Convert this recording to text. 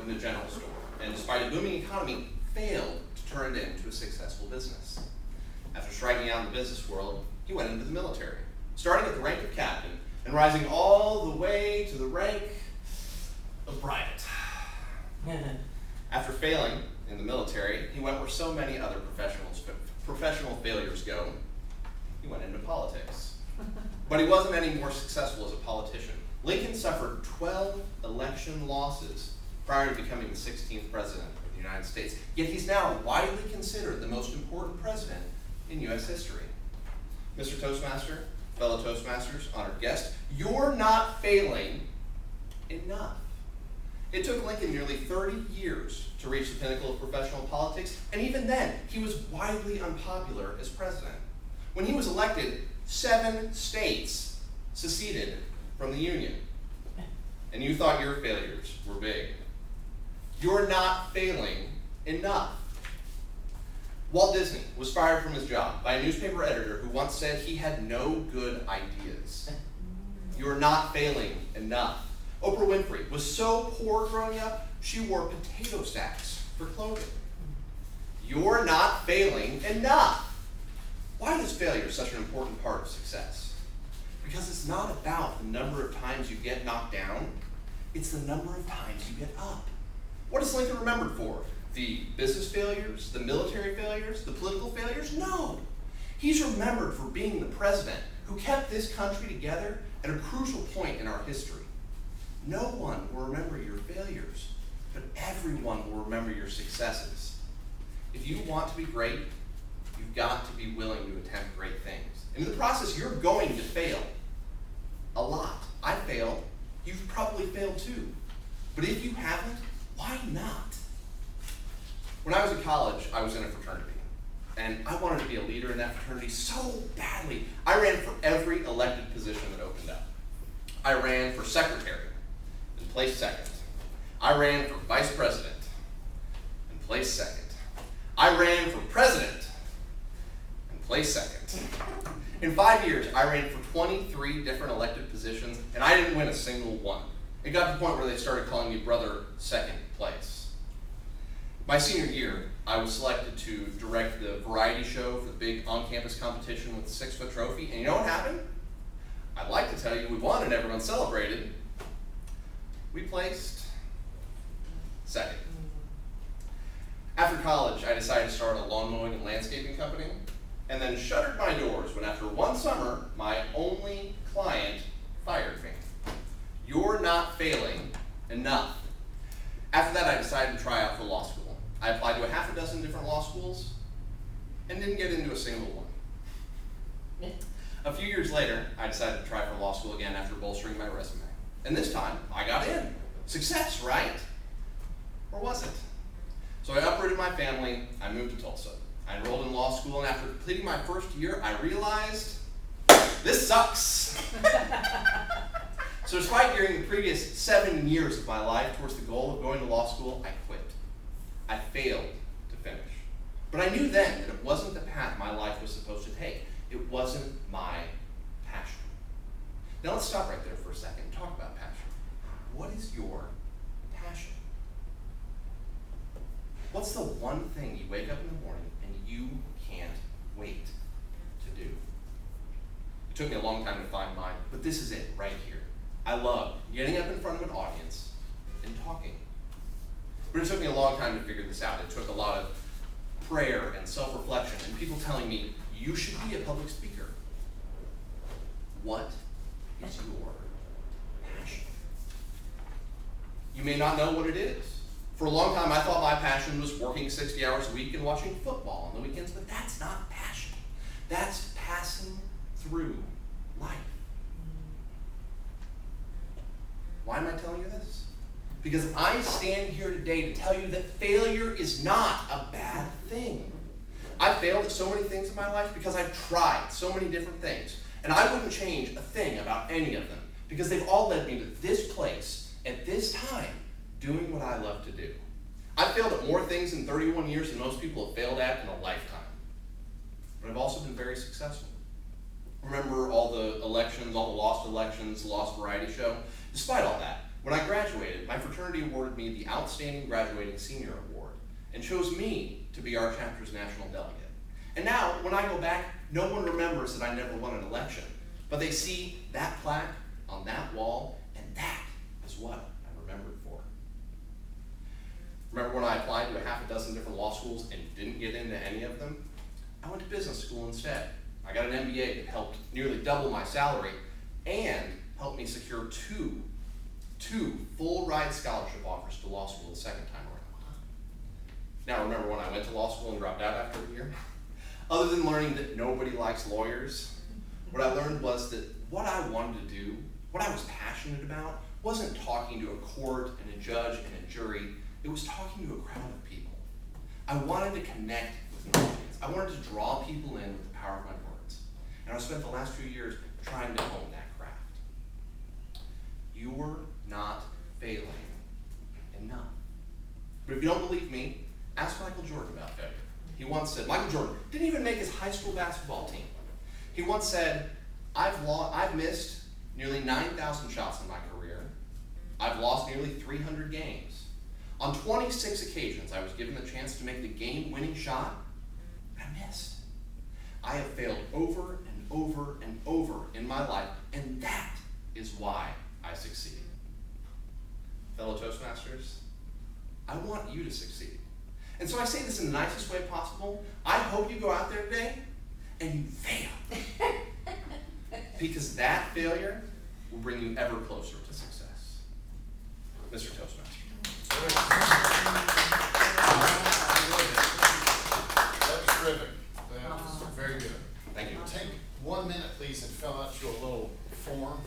in the general store, and despite a booming economy, failed to turn it into a successful business. After striking out in the business world, he went into the military, starting at the rank of captain and rising all the way to the rank of private. After failing in the military, he went where so many other professional failures go. He went into politics. But he wasn't any more successful as a politician. Lincoln suffered 12 election losses prior to becoming the 16th president of the United States. Yet he's now widely considered the most important president in U.S. history. Mr. Toastmaster, fellow Toastmasters, honored guest, you're not failing enough. It took Lincoln nearly 30 years to reach the pinnacle of professional politics, and even then, he was widely unpopular as president. When he was elected, 7 states seceded from the Union, and you thought your failures were big. You're not failing enough. Walt Disney was fired from his job by a newspaper editor who once said he had no good ideas. You're not failing enough. Oprah Winfrey was so poor growing up, she wore potato sacks for clothing. You're not failing enough. Why is failure such an important part of success? Because it's not about the number of times you get knocked down, it's the number of times you get up. What is Lincoln remembered for? The business failures, the military failures, the political failures? No. He's remembered for being the president who kept this country together at a crucial point in our history. No one will remember your failures, but everyone will remember your successes. If you want to be great, you've got to be willing to attempt great things. And in the process, you're going to fail a lot. I failed. You've probably failed too. But if you haven't, why not? When I was in college, I was in a fraternity. And I wanted to be a leader in that fraternity so badly. I ran for every elected position that opened up. I ran for secretary and placed second. I ran for vice president and placed second. I ran for president and placed second. In 5 years, I ran for 23 different elected positions, and I didn't win a single one. It got to the point where they started calling me brother second place. My senior year, I was selected to direct the variety show for the big on-campus competition with the 6-foot trophy, and you know what happened? I'd like to tell you we won and everyone celebrated. We placed second. After college, I decided to start a lawn mowing and landscaping company, and then shuttered my doors when after one summer, my only client fired me. You're not failing enough. After that, I decided to try out for law school. I applied to a half a dozen different law schools and didn't get into a single one. A few years later, I decided to try for law school again after bolstering my resume. And this time, I got in. Success, right? Or was it? So I uprooted my family, I moved to Tulsa. I enrolled in law school, and after completing my first year, I realized, this sucks. So despite gearing the previous 7 years of my life towards the goal of going to law school, I quit. I failed to finish. But I knew then that it wasn't the path my life was supposed to take. It wasn't my passion. Now let's stop right there for a second and talk about passion. What is your passion? What's the one thing you wake up in the morning and you can't wait to do? It took me a long time to find mine, but this is it right here. I love getting up in front of an audience and talking. But it took me a long time to figure this out. It took a lot of prayer and self-reflection and people telling me, you should be a public speaker. What is your passion? You may not know what it is. For a long time, I thought my passion was working 60 hours a week and watching football on the weekends, but that's not passion. That's passing through life. Why am I telling you this? Because I stand here today to tell you that failure is not a bad thing. I failed at so many things in my life because I've tried so many different things. And I wouldn't change a thing about any of them because they've all led me to this place at this time doing what I love to do. I've failed at more things in 31 years than most people have failed at in a lifetime. But I've also been very successful. Remember all the elections, all the lost elections, the lost variety show? Despite all that, When I graduated, my fraternity awarded me the Outstanding Graduating Senior Award and chose me to be our chapter's national delegate. And now, when I go back, no one remembers that I never won an election, but they see that plaque on that wall, and that is what I'm remembered for. Remember when I applied to a half a dozen different law schools and didn't get into any of them? I went to business school instead. I got an MBA that helped nearly double my salary and helped me secure two full ride scholarship offers to law school the second time around. Now remember when I went to law school and dropped out after a year? Other than learning that nobody likes lawyers, what I learned was that what I wanted to do, what I was passionate about, wasn't talking to a court and a judge and a jury. It was talking to a crowd of people. I wanted to connect with an audience. I wanted to draw people in with the power of my words. And I spent the last few years trying to hone that craft. You're not failing enough. But if you don't believe me, ask Michael Jordan about failure. He once said, Michael Jordan didn't even make his high school basketball team. He once said, I've missed nearly 9,000 shots in my career. I've lost nearly 300 games. On 26 occasions, I was given the chance to make the game-winning shot, and I missed. I have failed over and over and over in my life, and that is why I succeed. Fellow Toastmasters, I want you to succeed. And so I say this in the nicest way possible. I hope you go out there today and you fail. Because that failure will bring you ever closer to success. Mr. Toastmaster. That's terrific. That was very good. Thank you. Take 1 minute, please, and fill out your little form.